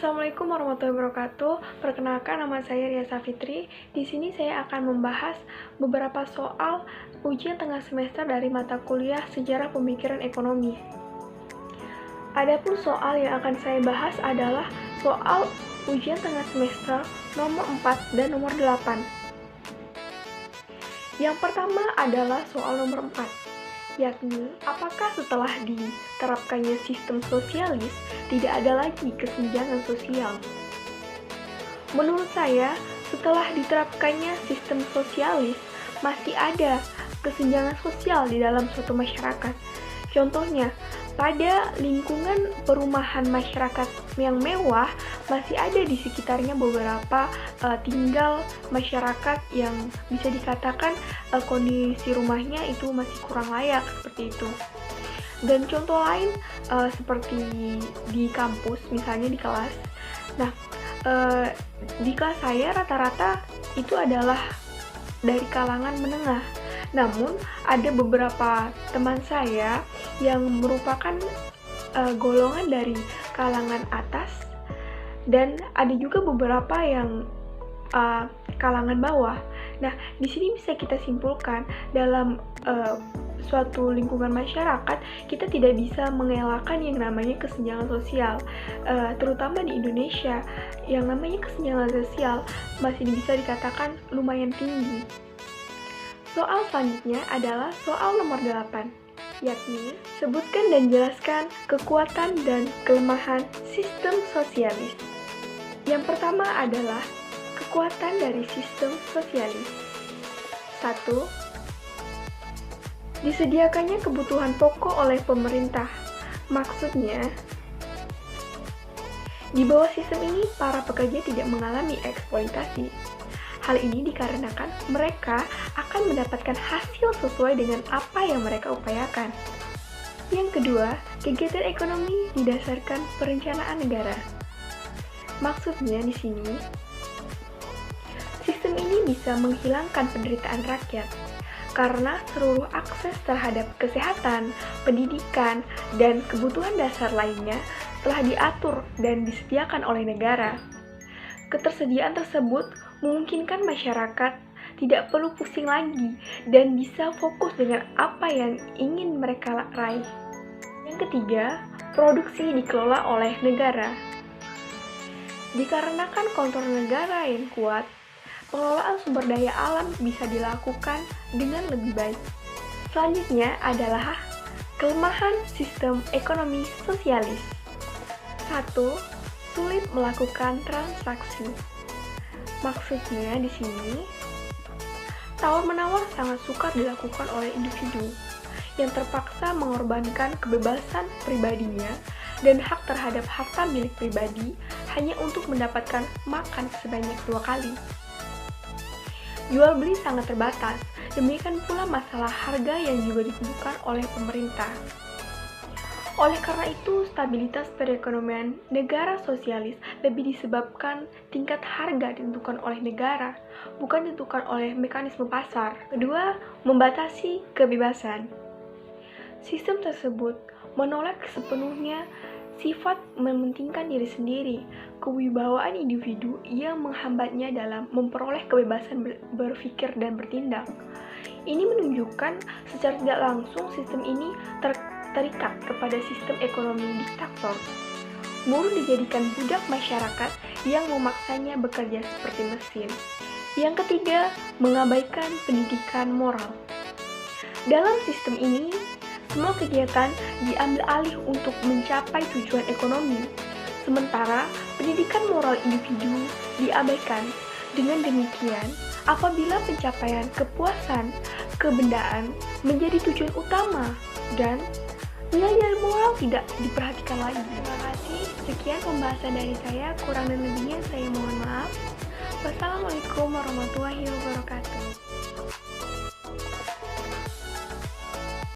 Assalamualaikum warahmatullahi wabarakatuh. Perkenalkan, nama saya Ria Safitri. Di sini saya akan membahas beberapa soal ujian tengah semester dari mata kuliah Sejarah Pemikiran Ekonomi. Adapun soal yang akan saya bahas adalah soal ujian tengah semester nomor 4 dan nomor 8. Yang pertama adalah soal nomor 4, yakni apakah setelah diterapkannya sistem sosialis tidak ada lagi kesenjangan sosial? Menurut saya, setelah diterapkannya sistem sosialis masih ada kesenjangan sosial di dalam suatu masyarakat. Contohnya, pada lingkungan perumahan masyarakat yang mewah, masih ada di sekitarnya beberapa tinggal masyarakat yang bisa dikatakan kondisi rumahnya itu masih kurang layak, seperti itu. Dan contoh lain seperti di kampus, misalnya di kelas. Nah, di kelas saya rata-rata itu adalah dari kalangan menengah. Namun, ada beberapa teman saya yang merupakan golongan dari kalangan atas, dan ada juga beberapa yang kalangan bawah. Nah, di sini bisa kita simpulkan dalam suatu lingkungan masyarakat, kita tidak bisa mengelakkan yang namanya kesenjangan sosial. Terutama di Indonesia, yang namanya kesenjangan sosial masih bisa dikatakan lumayan tinggi. Soal selanjutnya adalah soal nomor 8, yakni sebutkan dan jelaskan kekuatan dan kelemahan sistem sosialis. Yang pertama adalah kekuatan dari sistem sosialis. 1. Disediakannya kebutuhan pokok oleh pemerintah. Maksudnya, di bawah sistem ini para pekerja tidak mengalami eksploitasi. Hal ini dikarenakan mereka akan mendapatkan hasil sesuai dengan apa yang mereka upayakan. Yang kedua, kegiatan ekonomi didasarkan perencanaan negara. Maksudnya di sini, sistem ini bisa menghilangkan penderitaan rakyat karena seluruh akses terhadap kesehatan, pendidikan, dan kebutuhan dasar lainnya telah diatur dan disediakan oleh negara. Ketersediaan tersebut memungkinkan masyarakat tidak perlu pusing lagi dan bisa fokus dengan apa yang ingin mereka raih. Yang ketiga, produksi dikelola oleh negara. Dikarenakan kontrol negara yang kuat, pengelolaan sumber daya alam bisa dilakukan dengan lebih baik. Selanjutnya adalah kelemahan sistem ekonomi sosialis. 1. Sulit melakukan transaksi. Maksudnya di sini, tawar-menawar sangat sukar dilakukan oleh individu yang terpaksa mengorbankan kebebasan pribadinya dan hak terhadap harta milik pribadi hanya untuk mendapatkan makan sebanyak 2 kali. Jual beli sangat terbatas, demikian pula masalah harga yang juga ditentukan oleh pemerintah. Oleh karena itu, stabilitas perekonomian negara sosialis lebih disebabkan tingkat harga ditentukan oleh negara, bukan ditentukan oleh mekanisme pasar. Kedua, membatasi kebebasan. Sistem tersebut menolak sepenuhnya sifat mementingkan diri sendiri, kewibawaan individu yang menghambatnya dalam memperoleh kebebasan berpikir dan bertindak. Ini menunjukkan secara tidak langsung sistem ini terikat kepada sistem ekonomi diktator. Buruh dijadikan budak masyarakat yang memaksanya bekerja seperti mesin. Yang ketiga, mengabaikan pendidikan moral. Dalam sistem ini, semua kegiatan diambil alih untuk mencapai tujuan ekonomi, sementara pendidikan moral individu diabaikan. Dengan demikian, apabila pencapaian kepuasan kebendaan menjadi tujuan utama dan nilai-nilai moral tidak diperhatikan lagi. Terima kasih. Sekian pembahasan dari saya. Kurang dan lebihnya saya mohon maaf. Wassalamualaikum warahmatullahi wabarakatuh.